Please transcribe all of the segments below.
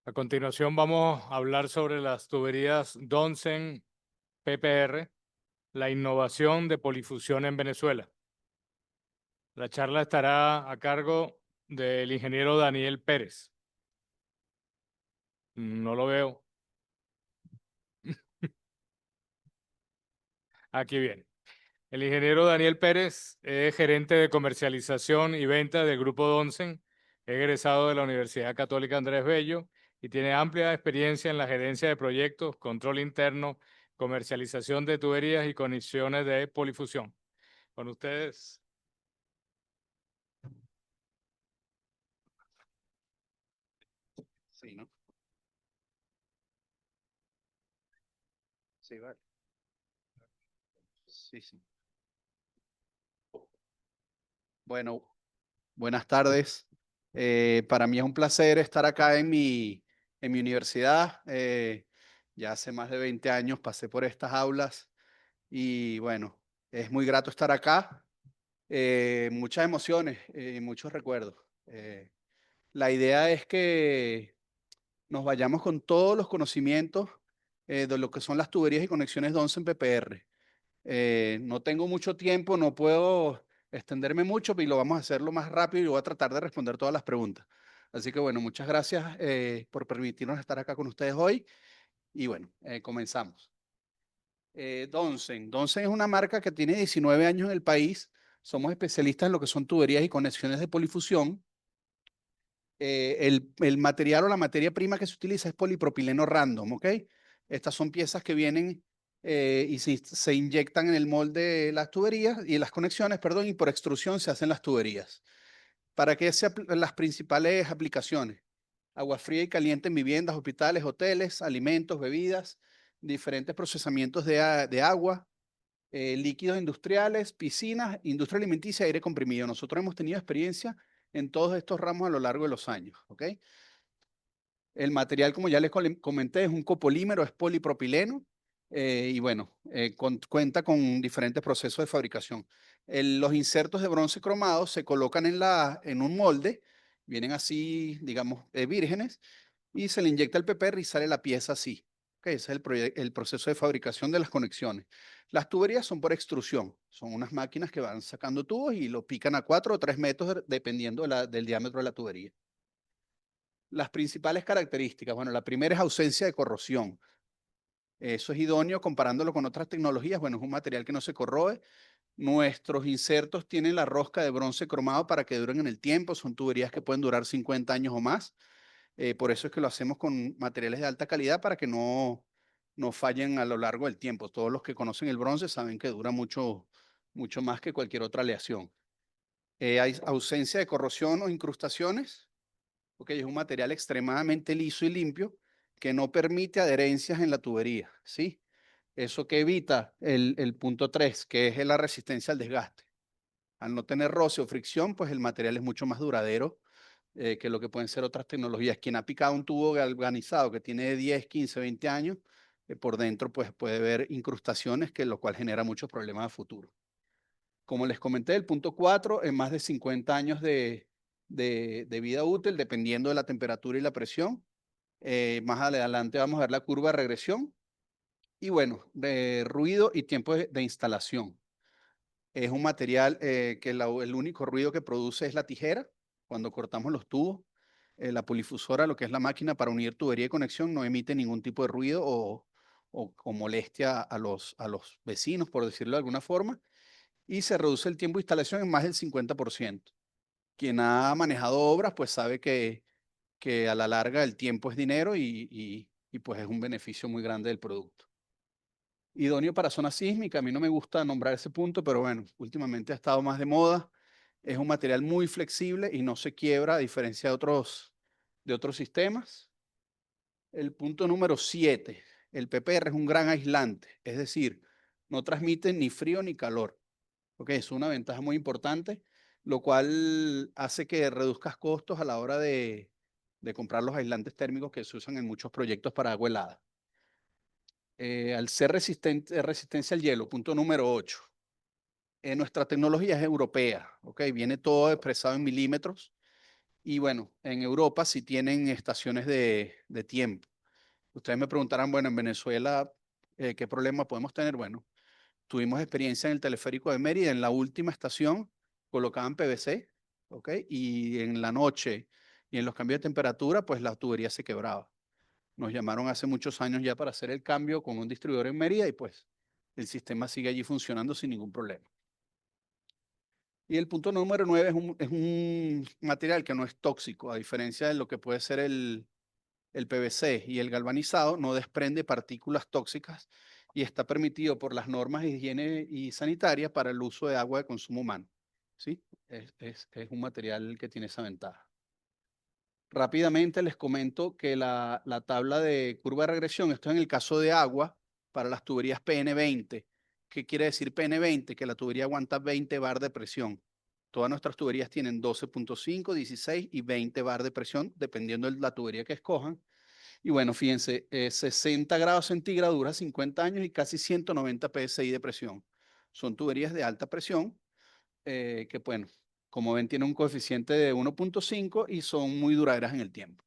A continuación vamos a hablar sobre las tuberías Donsen PPR, la innovación de polifusión en Venezuela. La charla estará a cargo del ingeniero Daniel Pérez. No lo veo. Aquí viene. El ingeniero Daniel Pérez es gerente de comercialización y venta del Grupo Donsen, egresado de la Universidad Católica Andrés Bello y tiene amplia experiencia en la gerencia de proyectos, control interno, comercialización de tuberías y conexiones de polifusión. Con ustedes. Sí, ¿no? Sí, vale. Sí, sí. Bueno, buenas tardes. Para mí es un placer estar acá en mi universidad. Ya hace más de 20 años pasé por estas aulas y bueno, es muy grato estar acá. Muchas emociones y muchos recuerdos. La idea es que nos vayamos con todos los conocimientos de lo que son las tuberías y conexiones Donsen PPR. No tengo mucho tiempo, no puedo extenderme mucho, y lo vamos a hacer lo más rápido y voy a tratar de responder todas las preguntas. Así que bueno, muchas gracias por permitirnos estar acá con ustedes hoy y bueno, comenzamos. Donsen es una marca que tiene 19 años en el país. Somos especialistas en lo que son tuberías y conexiones de polifusión. El material o la materia prima que se utiliza es polipropileno random, ¿ok? Estas son piezas que vienen y se inyectan en el molde de las tuberías y en las conexiones, perdón, y por extrusión se hacen las tuberías. ¿Para qué las principales aplicaciones? Agua fría y caliente en viviendas, hospitales, hoteles, alimentos, bebidas, diferentes procesamientos de agua, líquidos industriales, piscinas, industria alimenticia, aire comprimido. Nosotros hemos tenido experiencia en todos estos ramos a lo largo de los años, ¿ok? El material, como ya les comenté, es un copolímero, es polipropileno y bueno, cuenta con diferentes procesos de fabricación. Los insertos de bronce cromado se colocan en un molde, vienen así, digamos, vírgenes, y se le inyecta el PPR y sale la pieza así. Okay, ese es el proceso de fabricación de las conexiones. Las tuberías son por extrusión, son unas máquinas que van sacando tubos y lo pican a 4 o 3 metros dependiendo del diámetro de la tubería. Las principales características, bueno, la primera es ausencia de corrosión. Eso es idóneo comparándolo con otras tecnologías. Bueno, es un material que no se corroe. Nuestros insertos tienen la rosca de bronce cromado para que duren en el tiempo. Son tuberías que pueden durar 50 años o más. Por eso es que lo hacemos con materiales de alta calidad para que no fallen a lo largo del tiempo. Todos los que conocen el bronce saben que dura mucho, mucho más que cualquier otra aleación. Hay ausencia de corrosión o incrustaciones. Es un material extremadamente liso y limpio que no permite adherencias en la tubería, ¿sí? Eso que evita el punto 3, que es la resistencia al desgaste. Al no tener roce o fricción, pues el material es mucho más duradero que lo que pueden ser otras tecnologías. Quien ha picado un tubo galvanizado que tiene 10, 15, 20 años, por dentro pues puede ver incrustaciones, que lo cual genera muchos problemas a futuro. Como les comenté, el punto 4, en más de 50 años de vida útil, dependiendo de la temperatura y la presión. Más adelante vamos a ver la curva de regresión. Y bueno, de ruido y tiempo de instalación. Es un material que el único ruido que produce es la tijera cuando cortamos los tubos. La polifusora, lo que es la máquina para unir tubería y conexión, no emite ningún tipo de ruido o molestia a los vecinos, por decirlo de alguna forma. Y se reduce el tiempo de instalación en más del 50%. Quien ha manejado obras, pues sabe que a la larga el tiempo es dinero y pues es un beneficio muy grande del producto. Idóneo para zona sísmica, a mí no me gusta nombrar ese punto, pero bueno, últimamente ha estado más de moda. Es un material muy flexible y no se quiebra a diferencia de otros sistemas. El punto número 7, el PPR es un gran aislante, es decir, no transmite ni frío ni calor. Es una ventaja muy importante, lo cual hace que reduzcas costos a la hora de comprar los aislantes térmicos que se usan en muchos proyectos para agua helada. Al ser resistencia al hielo, punto número 8. Nuestra tecnología es europea, viene todo expresado en milímetros Y bueno, en Europa sí tienen estaciones de tiempo. Ustedes me preguntarán, bueno, en Venezuela, ¿qué problema podemos tener? Bueno, tuvimos experiencia en el teleférico de Mérida, en la última estación colocaban PVC, ¿ok? Y en la noche y en los cambios de temperatura, pues la tubería se quebraba. Nos llamaron hace muchos años ya para hacer el cambio con un distribuidor en Mérida y pues el sistema sigue allí funcionando sin ningún problema. Y el punto número 9 es un material que no es tóxico, a diferencia de lo que puede ser el PVC y el galvanizado, no desprende partículas tóxicas y está permitido por las normas de higiene y sanitaria para el uso de agua de consumo humano. ¿Sí? Es un material que tiene esa ventaja. Rápidamente les comento que la tabla de curva de regresión, esto es en el caso de agua, para las tuberías PN20. ¿Qué quiere decir PN20? Que la tubería aguanta 20 bar de presión. Todas nuestras tuberías tienen 12.5, 16 y 20 bar de presión, dependiendo de la tubería que escojan. Y bueno, fíjense, 60 grados centígrados dura 50 años y casi 190 psi de presión. Son tuberías de alta presión que, bueno, como ven, tienen un coeficiente de 1.5 y son muy duraderas en el tiempo.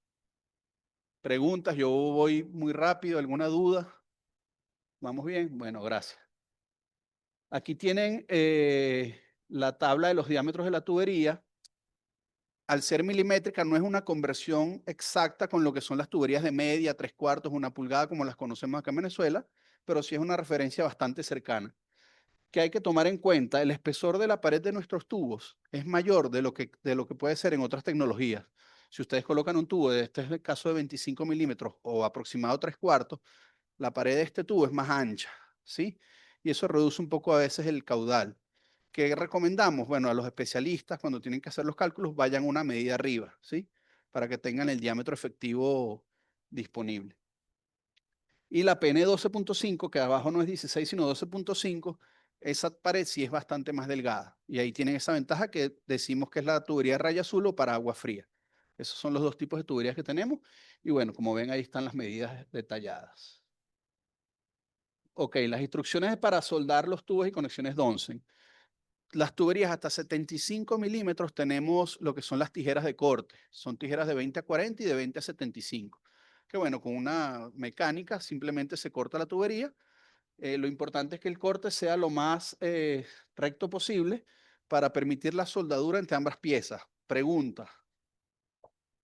Preguntas, yo voy muy rápido, ¿alguna duda? ¿Vamos bien? Bueno, gracias. Aquí tienen la tabla de los diámetros de la tubería. Al ser milimétrica no es una conversión exacta con lo que son las tuberías de media, 3/4, 1 pulgada, como las conocemos acá en Venezuela, pero sí es una referencia bastante cercana. Que hay que tomar en cuenta, el espesor de la pared de nuestros tubos es mayor de lo que puede ser en otras tecnologías. Si ustedes colocan un tubo, este es el caso de 25 milímetros o aproximado 3/4, la pared de este tubo es más ancha, ¿sí? Y eso reduce un poco a veces el caudal. ¿Qué recomendamos? Bueno, a los especialistas cuando tienen que hacer los cálculos vayan una medida arriba, ¿sí? Para que tengan el diámetro efectivo disponible. Y la PN 12.5, que abajo no es 16 sino 12.5, esa pared sí es bastante más delgada. Y ahí tienen esa ventaja que decimos que es la tubería de raya azul o para agua fría. Esos son los dos tipos de tuberías que tenemos. Y bueno, como ven, ahí están las medidas detalladas. Ok, las instrucciones para soldar los tubos y conexiones Donsen. Las tuberías hasta 75 milímetros tenemos lo que son las tijeras de corte. Son tijeras de 20 a 40 y de 20 a 75. Que bueno, con una mecánica simplemente se corta la tubería. Lo importante es que el corte sea lo más recto posible para permitir la soldadura entre ambas piezas. Pregunta,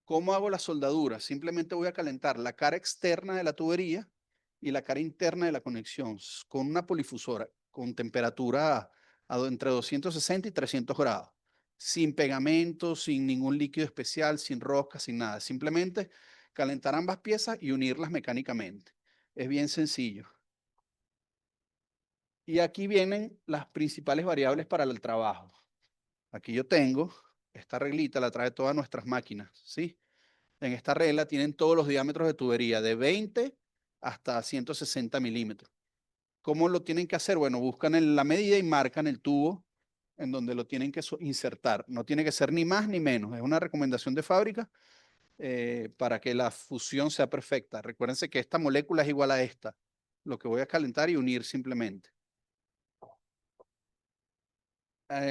¿cómo hago la soldadura? Simplemente voy a calentar la cara externa de la tubería y la cara interna de la conexión con una polifusora con temperatura entre 260 y 300 grados, sin pegamento, sin ningún líquido especial, sin rosca, sin nada. Simplemente calentar ambas piezas y unirlas mecánicamente. Es bien sencillo. Y aquí vienen las principales variables para el trabajo. Aquí yo tengo esta reglita, la trae todas nuestras máquinas, ¿sí? En esta regla tienen todos los diámetros de tubería, de 20 hasta 160 milímetros. ¿Cómo lo tienen que hacer? Bueno, buscan la medida y marcan el tubo en donde lo tienen que insertar. No tiene que ser ni más ni menos. Es una recomendación de fábrica para que la fusión sea perfecta. Recuérdense que esta molécula es igual a esta. Lo que voy a calentar y unir simplemente.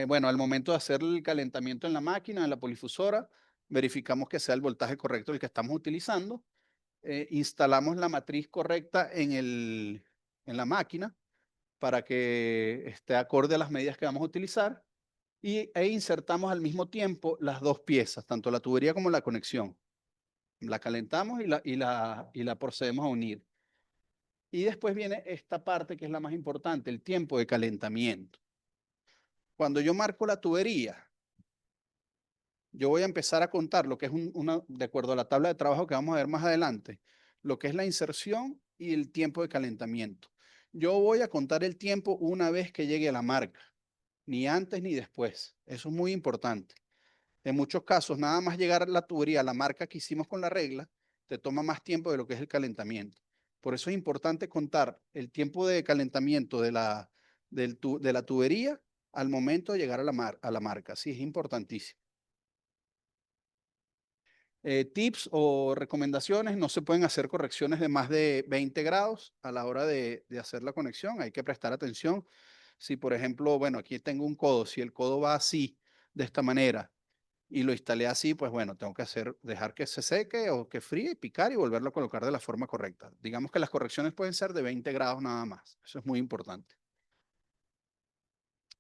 Bueno, al momento de hacer el calentamiento en la máquina, en la polifusora, verificamos que sea el voltaje correcto el que estamos utilizando. Instalamos la matriz correcta en la máquina para que esté acorde a las medidas que vamos a utilizar e insertamos al mismo tiempo las dos piezas, tanto la tubería como la conexión. La calentamos y la procedemos a unir. Y después viene esta parte que es la más importante, el tiempo de calentamiento. Cuando yo marco la tubería, yo voy a empezar a contar lo que es de acuerdo a la tabla de trabajo que vamos a ver más adelante, lo que es la inserción y el tiempo de calentamiento. Yo voy a contar el tiempo una vez que llegue a la marca, ni antes ni después. Eso es muy importante. En muchos casos, nada más llegar a la tubería, a la marca que hicimos con la regla, te toma más tiempo de lo que es el calentamiento. Por eso es importante contar el tiempo de calentamiento de la tubería al momento de llegar a la marca. Sí, es importantísimo. Tips o recomendaciones, no se pueden hacer correcciones de más de 20 grados a la hora de hacer la conexión, hay que prestar atención. Si por ejemplo, bueno, aquí tengo un codo, si el codo va así, de esta manera, y lo instalé así, pues bueno, tengo que dejar que se seque o que fríe, picar y volverlo a colocar de la forma correcta. Digamos que las correcciones pueden ser de 20 grados nada más. Eso es muy importante.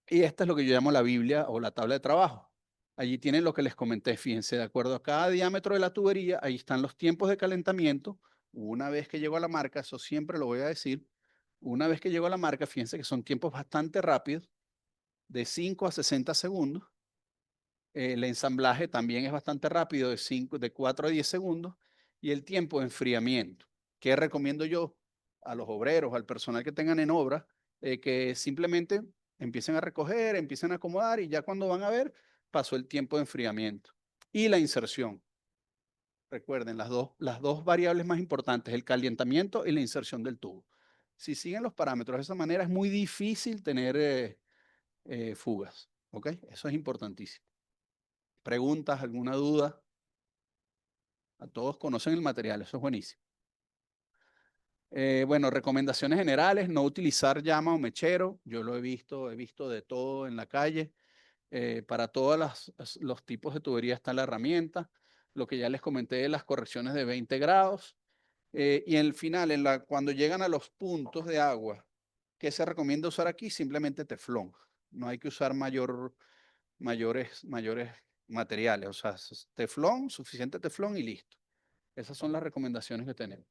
Y esta es lo que yo llamo la Biblia o la tabla de trabajo. Allí tienen lo que les comenté, fíjense, de acuerdo a cada diámetro de la tubería, ahí están los tiempos de calentamiento. Una vez que llego a la marca, eso siempre lo voy a decir, una vez que llego a la marca, fíjense que son tiempos bastante rápidos, de 5 a 60 segundos. El ensamblaje también es bastante rápido, de 4 a 10 segundos. Y el tiempo de enfriamiento. ¿Qué recomiendo yo a los obreros, al personal que tengan en obra? Que simplemente empiecen a recoger, empiecen a acomodar y ya cuando van a ver, pasó el tiempo de enfriamiento. Y la inserción. Recuerden, las dos variables más importantes, el calentamiento y la inserción del tubo. Si siguen los parámetros de esa manera, es muy difícil tener fugas. ¿Ok? Eso es importantísimo. ¿Preguntas, alguna duda? A todos conocen el material, eso es buenísimo. Bueno, recomendaciones generales, no utilizar llama o mechero. Yo lo he visto de todo en la calle. Para todos los tipos de tubería está la herramienta. Lo que ya les comenté de las correcciones de 20 grados. Y en el final, cuando llegan a los puntos de agua, ¿qué se recomienda usar aquí? Simplemente teflón. No hay que usar mayores materiales. O sea, teflón, suficiente teflón y listo. Esas son las recomendaciones que tenemos.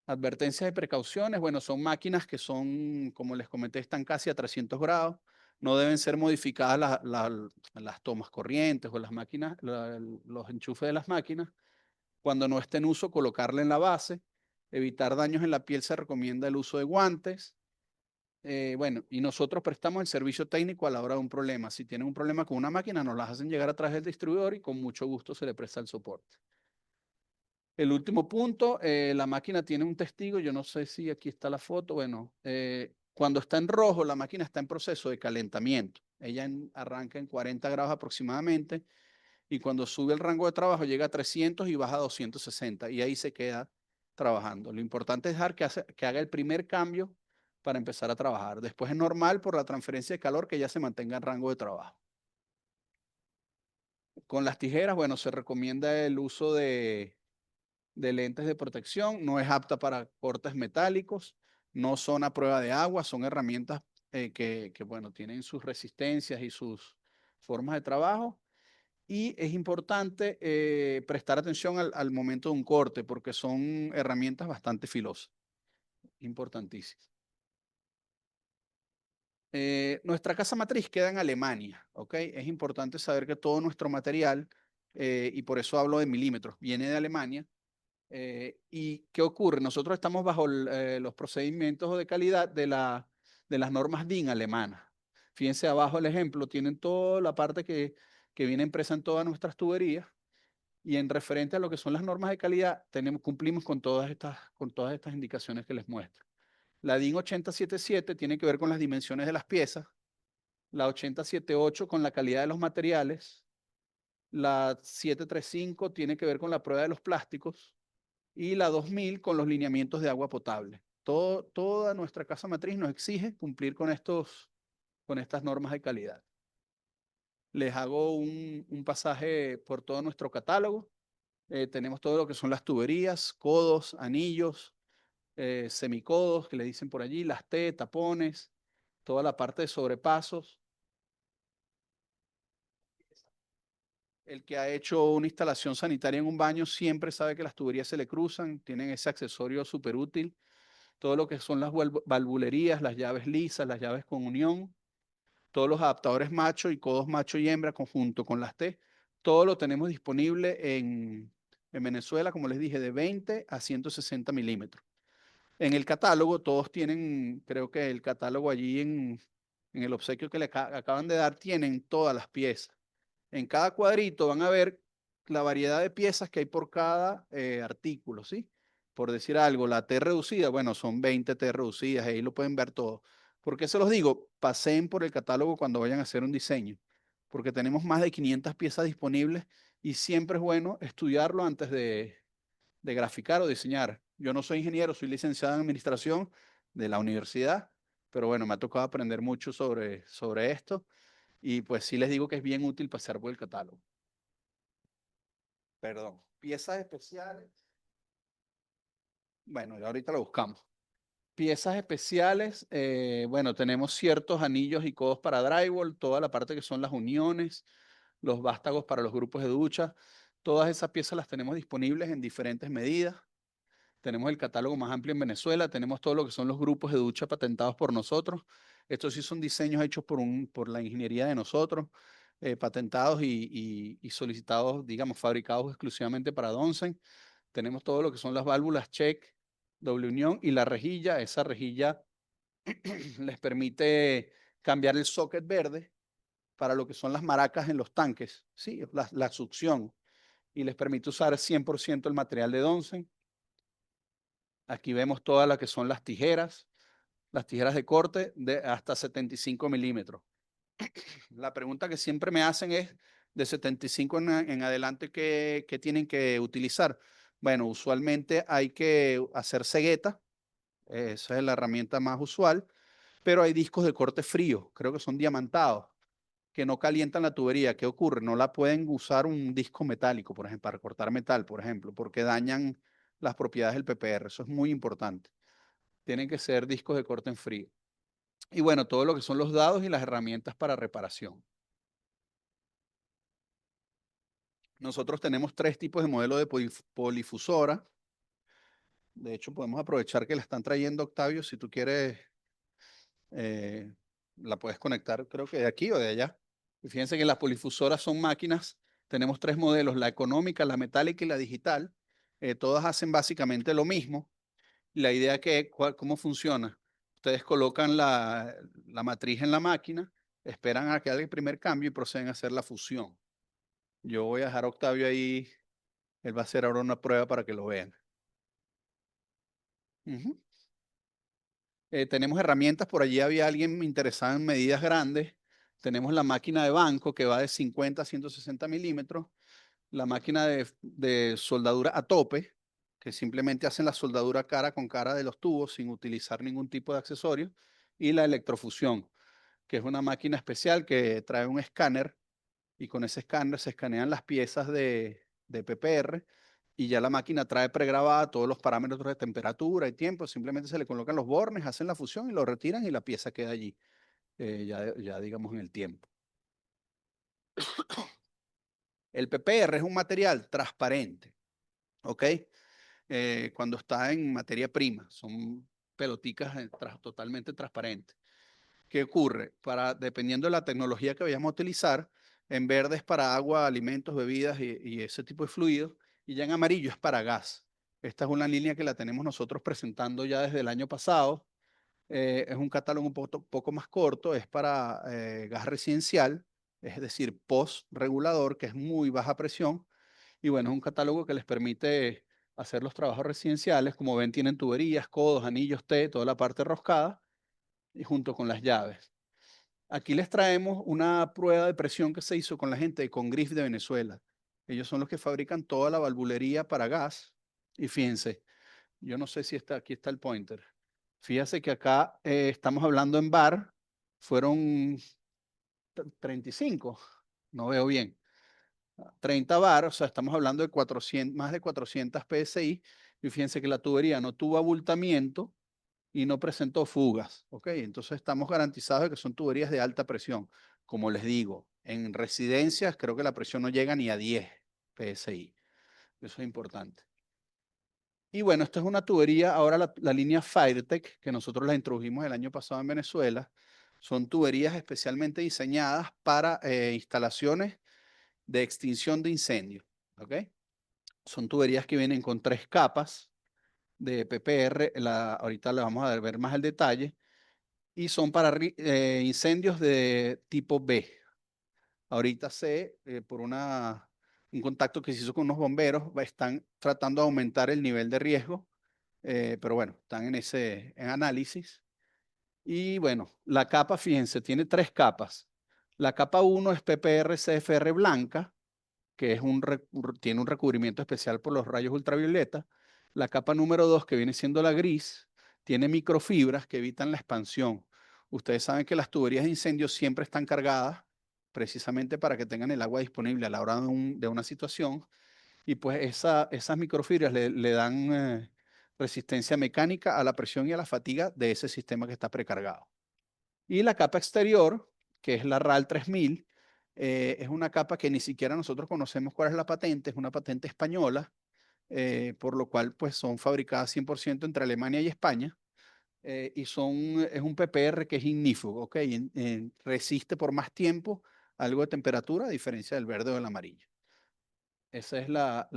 Advertencias de precauciones, bueno, son máquinas que son, como les comenté, están casi a 300 grados. No deben ser modificadas las tomas corrientes o las máquinas, los enchufes de las máquinas. Cuando no esté en uso, colocarla en la base. Evitar daños en la piel, se recomienda el uso de guantes. Bueno, y nosotros prestamos el servicio técnico a la hora de un problema. Si tienen un problema con una máquina, nos las hacen llegar a través del distribuidor y con mucho gusto se le presta el soporte. El último punto, la máquina tiene un testigo, yo no sé si aquí está la foto, bueno, cuando está en rojo, la máquina está en proceso de calentamiento. Ella arranca en 40 grados aproximadamente y cuando sube el rango de trabajo llega a 300 y baja a 260 y ahí se queda trabajando. Lo importante es dejar que haga el primer cambio para empezar a trabajar. Después es normal por la transferencia de calor que ya se mantenga en rango de trabajo. Con las tijeras, bueno, se recomienda el uso de lentes de protección, no es apta para cortes metálicos, no son a prueba de agua, son herramientas bueno, tienen sus resistencias y sus formas de trabajo. Y es importante prestar atención al momento de un corte porque son herramientas bastante filosas, importantísimas. Nuestra casa matriz queda en Alemania, ¿ok? Es importante saber que todo nuestro material, y por eso hablo de milímetros, viene de Alemania. ¿Y qué ocurre? Nosotros estamos bajo los procedimientos de calidad de las normas DIN alemanas. Fíjense abajo el ejemplo, tienen toda la parte que viene impresa en todas nuestras tuberías y en referente a lo que son las normas de calidad, cumplimos con todas estas indicaciones que les muestro. La DIN 8077 tiene que ver con las dimensiones de las piezas, la 8078 con la calidad de los materiales, la 735 tiene que ver con la prueba de los plásticos, y la 2000 con los lineamientos de agua potable. Toda nuestra casa matriz nos exige cumplir con estas normas de calidad. Les hago un pasaje por todo nuestro catálogo. Tenemos todo lo que son las tuberías, codos, anillos, semicodos, que le dicen por allí, las T, tapones, toda la parte de sobrepasos. El que ha hecho una instalación sanitaria en un baño siempre sabe que las tuberías se le cruzan, tienen ese accesorio súper útil. Todo lo que son las valvulerías, las llaves lisas, las llaves con unión, todos los adaptadores macho y codos macho y hembra conjunto con las T, todo lo tenemos disponible en Venezuela, como les dije, de 20 a 160 milímetros. En el catálogo, todos tienen, creo que el catálogo allí en el obsequio que le acaban de dar, tienen todas las piezas. En cada cuadrito van a ver la variedad de piezas que hay por cada artículo, ¿sí? Por decir algo, la T reducida, bueno, son 20 T reducidas, ahí lo pueden ver todo. ¿Por qué se los digo? Pasen por el catálogo cuando vayan a hacer un diseño, porque tenemos más de 500 piezas disponibles y siempre es bueno estudiarlo antes de graficar o diseñar. Yo no soy ingeniero, soy licenciado en administración de la universidad, pero bueno, me ha tocado aprender mucho sobre esto Y pues sí les digo que es bien útil pasar por el catálogo. Perdón. Piezas especiales. Bueno, ya ahorita lo buscamos. Piezas especiales, bueno, tenemos ciertos anillos y codos para drywall, toda la parte que son las uniones, los vástagos para los grupos de ducha. Todas esas piezas las tenemos disponibles en diferentes medidas. Tenemos el catálogo más amplio en Venezuela, tenemos todo lo que son los grupos de ducha patentados por nosotros. Estos sí son diseños hechos por la ingeniería de nosotros, patentados y solicitados, digamos, fabricados exclusivamente para Donsen. Tenemos todo lo que son las válvulas check, doble unión y la rejilla. Esa rejilla les permite cambiar el socket verde para lo que son las maracas en los tanques, ¿sí? La succión, y les permite usar 100% el material de Donsen. Aquí vemos todas las que son las tijeras de corte de hasta 75 milímetros. La pregunta que siempre me hacen es, de 75 en adelante, ¿qué tienen que utilizar? Bueno, usualmente hay que hacer cegueta, esa es la herramienta más usual, pero hay discos de corte frío, creo que son diamantados, que no calientan la tubería. ¿Qué ocurre? No la pueden usar un disco metálico, por ejemplo, para cortar metal, por ejemplo, porque dañan las propiedades del PPR. Eso es muy importante. Tienen que ser discos de corte en frío. Y bueno, todo lo que son los dados y las herramientas para reparación. Nosotros tenemos 3 tipos de modelo de polifusora. De hecho, podemos aprovechar que la están trayendo, Octavio. Si tú quieres, eh, la puedes conectar, creo que de aquí o de allá. Y fíjense que las polifusoras son máquinas. Tenemos 3 modelos, la económica, la metálica y la digital. Todas hacen básicamente lo mismo. La idea que, ¿cómo funciona? Ustedes colocan la matriz en la máquina, esperan a que haga el primer cambio y proceden a hacer la fusión. Yo voy a dejar a Octavio ahí, él va a hacer ahora una prueba para que lo vean. Ujú. Tenemos herramientas, por allí había alguien interesado en medidas grandes. Tenemos la máquina de banco que va de 50 a 160 milímetros, la máquina de soldadura a tope, que simplemente hacen la soldadura cara con cara de los tubos sin utilizar ningún tipo de accesorio, y la electrofusión, que es una máquina especial que trae un escáner y con ese escáner se escanean las piezas de PPR y ya la máquina trae pregrabada todos los parámetros de temperatura y tiempo, simplemente se le colocan los bornes, hacen la fusión y lo retiran y la pieza queda allí, ya digamos en el tiempo. El PPR es un material transparente, ¿ok? Cuando está en materia prima, son peloticas totalmente transparentes. ¿Qué ocurre? Dependiendo de la tecnología que vayamos a utilizar, en verde es para agua, alimentos, bebidas y ese tipo de fluidos, y ya en amarillo es para gas. Esta es una línea que la tenemos nosotros presentando ya desde el año pasado. Es un catálogo un poco más corto, es para gas residencial, es decir, post-regulador, que es muy baja presión. Y bueno, es un catálogo que les permite hacer los trabajos residenciales. Como ven, tienen tuberías, codos, anillos T, toda la parte roscada, y junto con las llaves. Aquí les traemos una prueba de presión que se hizo con la gente de Congrif de Venezuela. Ellos son los que fabrican toda la valvulería para gas. Y fíjense, yo no sé si aquí está el pointer. Fíjense que acá estamos hablando en bar, fueron 35, no veo bien. 30 bar, o sea, estamos hablando de 400, más de 400 PSI. Y fíjense que la tubería no tuvo abultamiento y no presentó fugas, ¿ok? Entonces estamos garantizados de que son tuberías de alta presión. Como les digo, en residencias creo que la presión no llega ni a 10 PSI. Eso es importante. Y bueno, esta es una tubería, ahora la línea FireTech, que nosotros la introdujimos el año pasado en Venezuela, son tuberías especialmente diseñadas para instalaciones de extinción de incendios, ¿ok? Son tuberías que vienen con 3 capas de PPR, ahorita la vamos a ver más el detalle, y son para incendios de tipo B. Ahorita sé, por un contacto que se hizo con unos bomberos, están tratando de aumentar el nivel de riesgo, pero bueno, están en análisis. Y bueno, la capa, fíjense, tiene 3 capas. La capa 1 es PPR CFR blanca, que tiene un recubrimiento especial por los rayos ultravioleta. La capa número 2, que viene siendo la gris, tiene microfibras que evitan la expansión. Ustedes saben que las tuberías de incendio siempre están cargadas precisamente para que tengan el agua disponible a la hora de una situación. Y pues esas microfibras le dan resistencia mecánica a la presión y a la fatiga de ese sistema que está precargado. Y la capa exterior, que es la RAL 3000, es una capa que ni siquiera nosotros conocemos cuál es la patente, es una patente española, por lo cual pues son fabricadas 100% entre Alemania y España. Es un PPR que es ignífugo, ¿ok? Resiste por más tiempo algo de temperatura, a diferencia del verde o del amarillo. Esa es la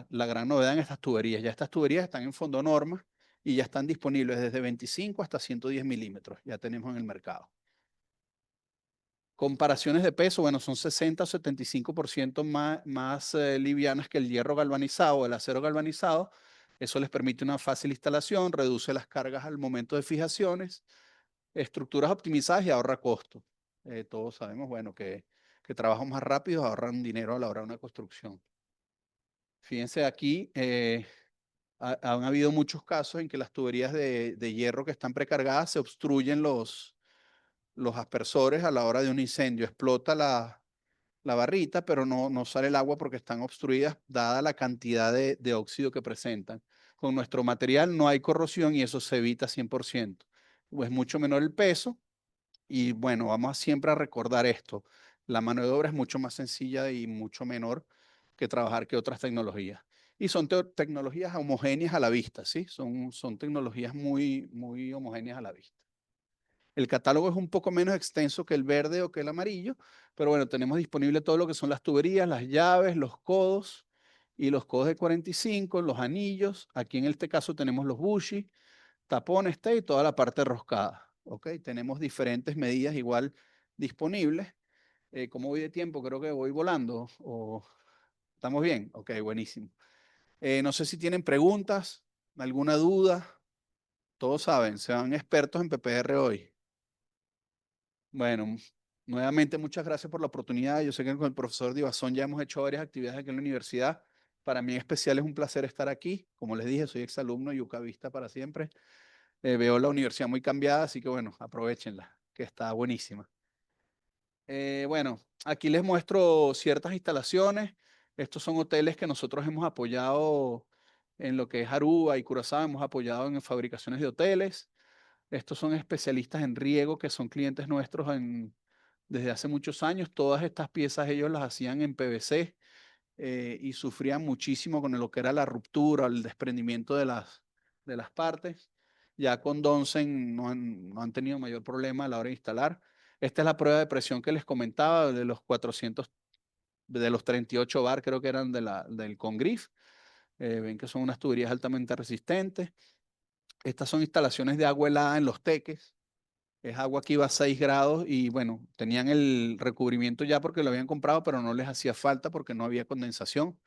gran novedad en estas tuberías. Ya estas tuberías están en fondo norma y ya están disponibles desde 25 hasta 110 milímetros. Ya tenemos en el mercado. Comparaciones de peso, bueno, son 60 o 75% más livianas que el hierro galvanizado o el acero galvanizado. Eso les permite una fácil instalación, reduce las cargas al momento de fijaciones, estructuras optimizadas y ahorra costo. Todos sabemos, bueno, que trabajos más rápidos ahorran dinero a la hora de una construcción. Fíjense aquí, han habido muchos casos en que las tuberías de hierro que están precargadas se obstruyen los aspersores a la hora de un incendio. Explota la barrita, pero no sale el agua porque están obstruidas, dada la cantidad de óxido que presentan. Con nuestro material no hay corrosión y eso se evita 100%. Es mucho menor el peso y bueno, vamos siempre a recordar esto. La mano de obra es mucho más sencilla y mucho menor que trabajar que otras tecnologías. Y son tecnologías homogéneas a la vista, ¿sí? Son tecnologías muy homogéneas a la vista. El catálogo es un poco menos extenso que el verde o que el amarillo, pero bueno, tenemos disponible todo lo que son las tuberías, las llaves, los codos y los codos de 45, los anillos. Aquí en este caso tenemos los bushing, tapones, y toda la parte roscada. ¿Ok? Tenemos diferentes medidas igual disponibles. ¿Cómo voy de tiempo? Creo que voy volando. ¿Estamos bien? Ok, buenísimo. No sé si tienen preguntas, alguna duda. Todos saben, sean expertos en PPR hoy. Bueno, nuevamente muchas gracias por la oportunidad. Yo sé que con el profesor Divasón ya hemos hecho varias actividades aquí en la universidad. Para mí en especial es un placer estar aquí. Como les dije, soy exalumno y ucavista para siempre. Veo la universidad muy cambiada, así que bueno, aprovechenla, que está buenísima. Bueno, aquí les muestro ciertas instalaciones. Estos son hoteles que nosotros hemos apoyado en lo que es Aruba y Curazao, hemos apoyado en fabricaciones de hoteles. Estos son especialistas en riego que son clientes nuestros desde hace muchos años. Todas estas piezas ellos las hacían en PVC y sufrían muchísimo con lo que era la ruptura, el desprendimiento de las partes. Ya con Donsen no han tenido mayor problema a la hora de instalar. Esta es la prueba de presión que les comentaba de los 400, de los 38 bar, creo que eran del Congrif. Ven que son unas tuberías altamente resistentes. Estas son instalaciones de agua helada en los teques. Es agua que iba a 6 grados y bueno, tenían el recubrimiento ya porque lo habían comprado, pero no les hacía falta porque no había condensación.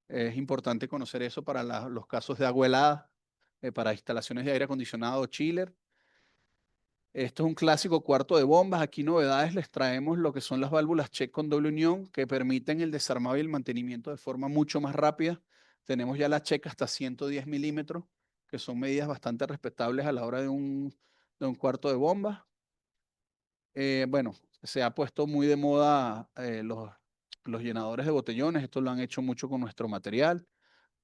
Es importante conocer eso para los casos de agua helada, para instalaciones de aire acondicionado o chiller. Esto es un clásico cuarto de bombas. Aquí novedades les traemos lo que son las válvulas check con doble unión que permiten el desarmado y el mantenimiento de forma mucho más rápida. Tenemos ya la check hasta 110 milímetros, que son medidas bastante respetables a la hora de un cuarto de bomba. Bueno, se ha puesto muy de moda los llenadores de botellones. Esto lo han hecho mucho con nuestro material.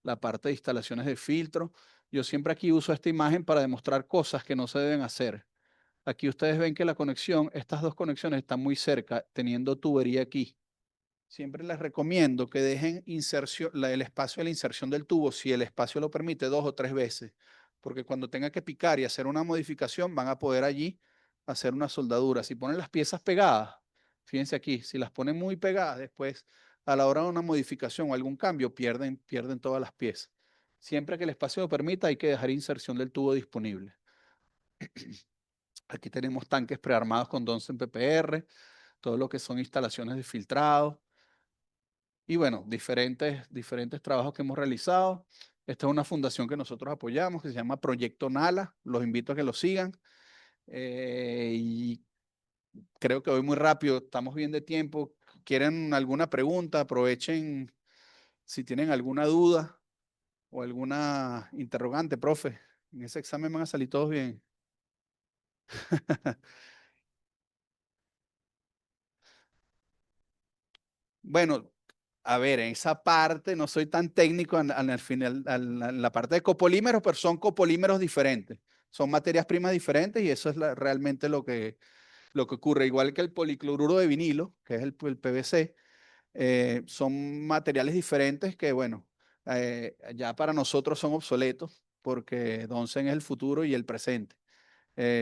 La parte de instalaciones de filtro. Yo siempre aquí uso esta imagen para demostrar cosas que no se deben hacer. Aquí ustedes ven que la conexión, estas dos conexiones están muy cerca, teniendo tubería aquí. Siempre les recomiendo que dejen el espacio de la inserción del tubo, si el espacio lo permite, 2 o 3 veces, porque cuando tenga que picar y hacer una modificación, van a poder allí hacer una soldadura. Si ponen las piezas pegadas, fíjense aquí, si las ponen muy pegadas, después a la hora de una modificación o algún cambio, pierden todas las piezas. Siempre que el espacio lo permita, hay que dejar inserción del tubo disponible. Aquí tenemos tanques prearmados con Donsen PPR, todo lo que son instalaciones de filtrado y bueno, diferentes trabajos que hemos realizado. Esta es una fundación que nosotros apoyamos que se llama Proyecto Nala. Los invito a que lo sigan. Y creo que voy muy rápido, estamos bien de tiempo. ¿Quieren alguna pregunta? Aprovechen si tienen alguna duda o alguna interrogante, profe. En ese examen van a salir todos bien. Bueno, a ver, en esa parte no soy tan técnico al final, en la parte de copolímeros, pero son copolímeros diferentes. Son materias primas diferentes y eso es realmente lo que ocurre. Igual que el policloruro de vinilo, que es el PVC, son materiales diferentes que, bueno, ya para nosotros son obsoletos porque Donsen es el futuro y el presente.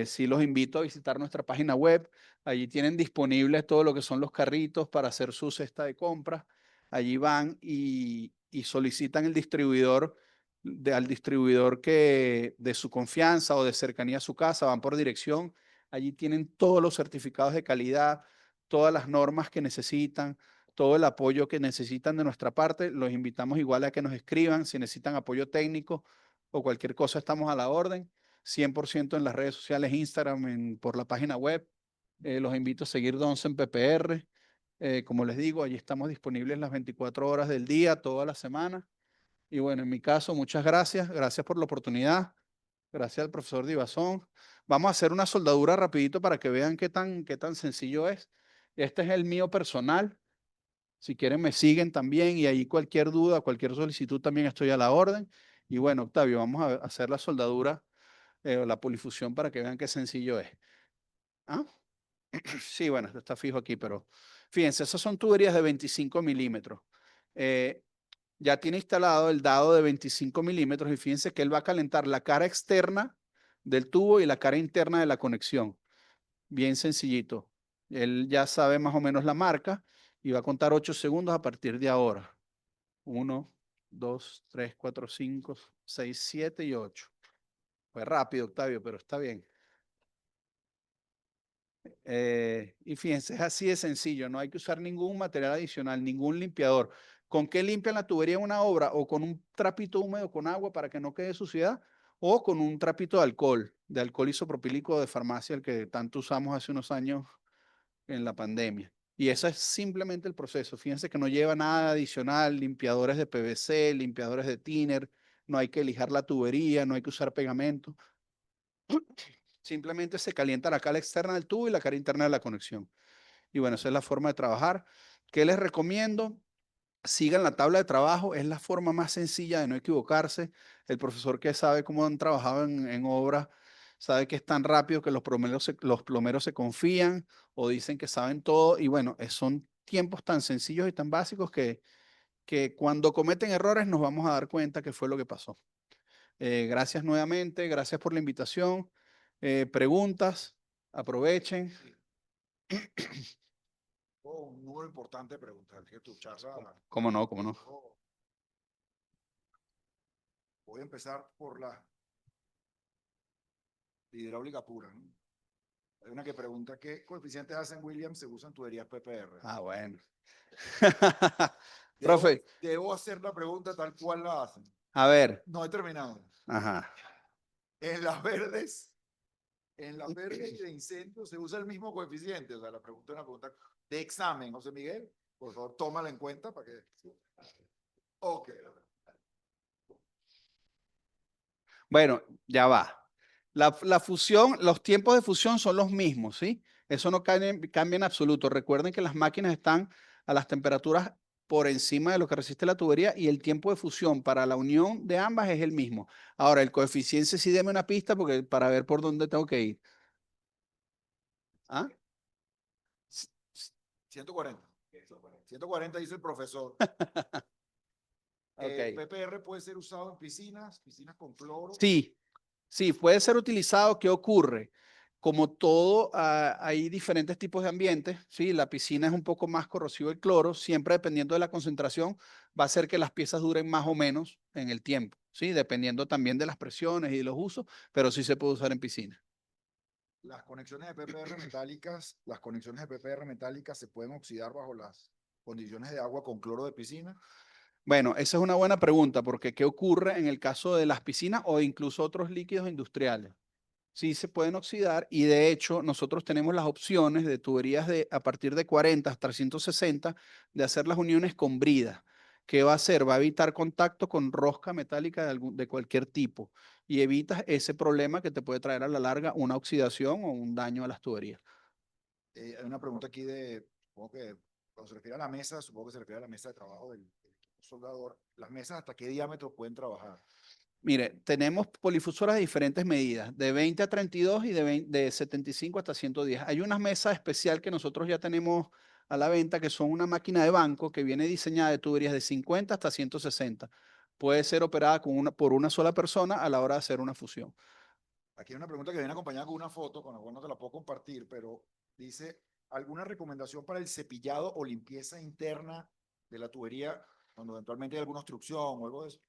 Sí los invito a visitar nuestra página web. Allí tienen disponibles todo lo que son los carritos para hacer su cesta de compras. Allí van y solicitan el distribuidor, al distribuidor que de su confianza o de cercanía a su casa, van por dirección. Allí tienen todos los certificados de calidad, todas las normas que necesitan, todo el apoyo que necesitan de nuestra parte. Los invitamos igual a que nos escriban si necesitan apoyo técnico o cualquier cosa, estamos a la orden. 100% en las redes sociales, Instagram, por la página web. Los invito a seguir Donsen PPR. Como les digo, allí estamos disponibles las 24 horas del día, toda la semana. Y bueno, en mi caso, muchas gracias. Gracias por la oportunidad. Gracias al profesor Divazón. Vamos a hacer una soldadura rapidito para que vean qué tan sencillo es. Este es el mío personal. Si quieren me siguen también y ahí cualquier duda, cualquier solicitud también estoy a la orden. Y bueno, Octavio, vamos a hacer la soldadura la polifusión para que vean qué sencillo es. ¿Ah? Sí, bueno, esto está fijo aquí, pero fíjense, esas son tuberías de 25 milímetros. Ya tiene instalado el dado de 25 milímetros y fíjense que él va a calentar la cara externa del tubo y la cara interna de la conexión. Bien sencillito. Él ya sabe más o menos la marca y va a contar 8 segundos a partir de ahora. 1, 2, 3, 4, 5, 6, 7 y 8. Fue rápido, Octavio, pero está bien. Y fíjense, es así de sencillo, no hay que usar ningún material adicional, ningún limpiador. ¿Con qué limpian la tubería en una obra? O con un trapito húmedo con agua para que no quede suciedad, o con un trapito de alcohol isopropílico de farmacia, el que tanto usamos hace unos años en la pandemia. Y eso es simplemente el proceso. Fíjense que no lleva nada adicional, limpiadores de PVC, limpiadores de thinner, no hay que lijar la tubería, no hay que usar pegamento. Simplemente se calienta la cara externa del tubo y la cara interna de la conexión. Y bueno, esa es la forma de trabajar. ¿Qué les recomiendo? Sigan la tabla de trabajo, es la forma más sencilla de no equivocarse. El profesor que sabe cómo han trabajado en obras sabe que es tan rápido que los plomeros se confían o dicen que saben todo. Y bueno, son tiempos tan sencillos y tan básicos que cuando cometen errores nos vamos a dar cuenta que fue lo que pasó. Gracias nuevamente, gracias por la invitación. Preguntas, aprovechen. Un número importante de preguntas que tu charla. ¿Cómo no? ¿Cómo no? Voy a empezar por la hidráulica pura, ¿no? Hay una que pregunta qué coeficientes hacen Williams se usan tuberías PPR. Ah, bueno. Debo, Profe, debo hacer la pregunta tal cual la hacen. a ver. No he terminado. Ajá. En las verdes y de incendio se usa el mismo coeficiente. O sea, la pregunta es una pregunta de examen, José Miguel. Por favor, tómala en cuenta para que. Ok. Bueno, ya va. La fusión, los tiempos de fusión son los mismos, ¿sí? Eso no cambia en absoluto. Recuerden que las máquinas están a las temperaturas por encima de lo que resiste la tubería y el tiempo de fusión para la unión de ambas es el mismo. Ahora, el coeficiente sí deme una pista porque para ver por dónde tengo que ir. ¿Ah? 140. 140 dice el profesor. Ok. PPR puede ser usado en piscinas con cloro. Sí, sí, puede ser utilizado. ¿Qué ocurre? Como todo, hay diferentes tipos de ambientes, ¿sí? La piscina es un poco más corrosivo el cloro, siempre dependiendo de la concentración, va a hacer que las piezas duren más o menos en el tiempo, ¿sí? Dependiendo también de las presiones y de los usos, pero sí se puede usar en piscina. Las conexiones de PPR metálicas se pueden oxidar bajo las condiciones de agua con cloro de piscina. Bueno, esa es una buena pregunta, porque ¿qué ocurre en el caso de las piscinas o incluso otros líquidos industriales? Sí se pueden oxidar y de hecho nosotros tenemos las opciones de tuberías a partir de 40 hasta 160 de hacer las uniones con brida. ¿Qué va a hacer? Va a evitar contacto con rosca metálica de cualquier tipo y evitas ese problema que te puede traer a la larga una oxidación o un daño a las tuberías. Hay una pregunta aquí supongo que cuando se refiere a la mesa, supongo que se refiere a la mesa de trabajo del soldador. ¿Las mesas hasta qué diámetro pueden trabajar? Mire, tenemos polifusoras de diferentes medidas, de 20 a 32 y de 75 hasta 110. Hay una mesa especial que nosotros ya tenemos a la venta, que son una máquina de banco que viene diseñada de tuberías de 50 hasta 160. Puede ser operada por una sola persona a la hora de hacer una fusión. Aquí hay una pregunta que viene acompañada con una foto, con la cual no te la puedo compartir, pero dice, ¿alguna recomendación para el cepillado o limpieza interna de la tubería cuando eventualmente hay alguna obstrucción o algo de eso?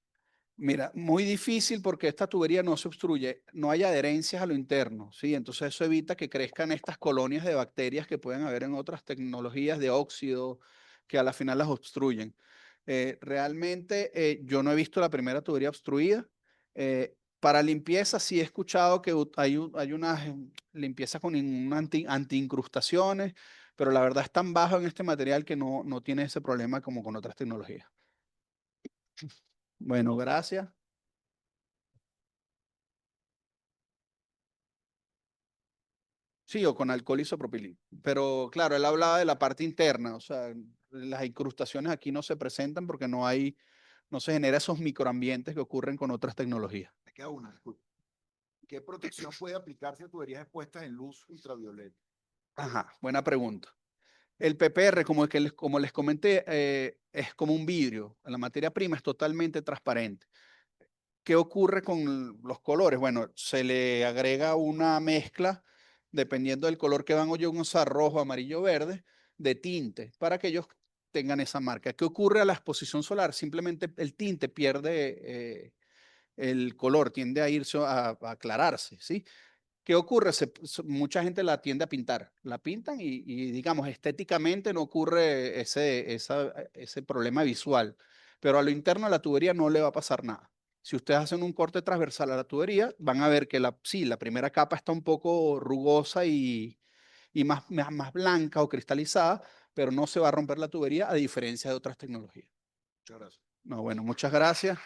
Mira, muy difícil porque esta tubería no se obstruye, no hay adherencias a lo interno, ¿sí? Entonces eso evita que crezcan estas colonias de bacterias que pueden haber en otras tecnologías de óxido que a la final las obstruyen. Realmente yo no he visto la primera tubería obstruida. Para limpieza sí he escuchado que hay unas limpiezas con anti-incrustaciones, pero la verdad es tan bajo en este material que no tiene ese problema como con otras tecnologías. Bueno, gracias. Sí, o con alcohol isopropileno. Pero claro, él hablaba de la parte interna, o sea, las incrustaciones aquí no se presentan porque no se genera esos microambientes que ocurren con otras tecnologías. Me queda una, disculpa. ¿Qué protección puede aplicarse a tuberías expuestas en luz ultravioleta? Ajá, buena pregunta. El PPR, como les comenté, es como un vidrio. La materia prima es totalmente transparente. ¿Qué ocurre con los colores? Bueno, se le agrega una mezcla, dependiendo del color que van a usar, rojo, amarillo, verde, de tinte, para que ellos tengan esa marca. ¿Qué ocurre a la exposición solar? Simplemente el tinte pierde el color, tiende a irse a aclararse, ¿sí? ¿Qué ocurre? Mucha gente la tiende a pintar, la pintan y digamos, estéticamente no ocurre ese problema visual, pero a lo interno de la tubería no le va a pasar nada. Si ustedes hacen un corte transversal a la tubería, van a ver que sí, la primera capa está un poco rugosa y más blanca o cristalizada, pero no se va a romper la tubería a diferencia de otras tecnologías. Muchas gracias. No, bueno, muchas gracias.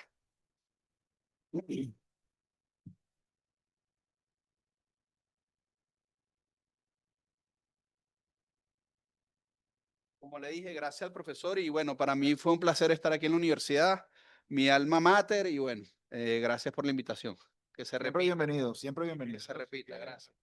Como le dije, gracias al profesor y bueno, para mí fue un placer estar aquí en la universidad, mi alma mater y bueno, gracias por la invitación. Que se Siempre repita, bienvenido, siempre que bienvenido. se repita, gracias.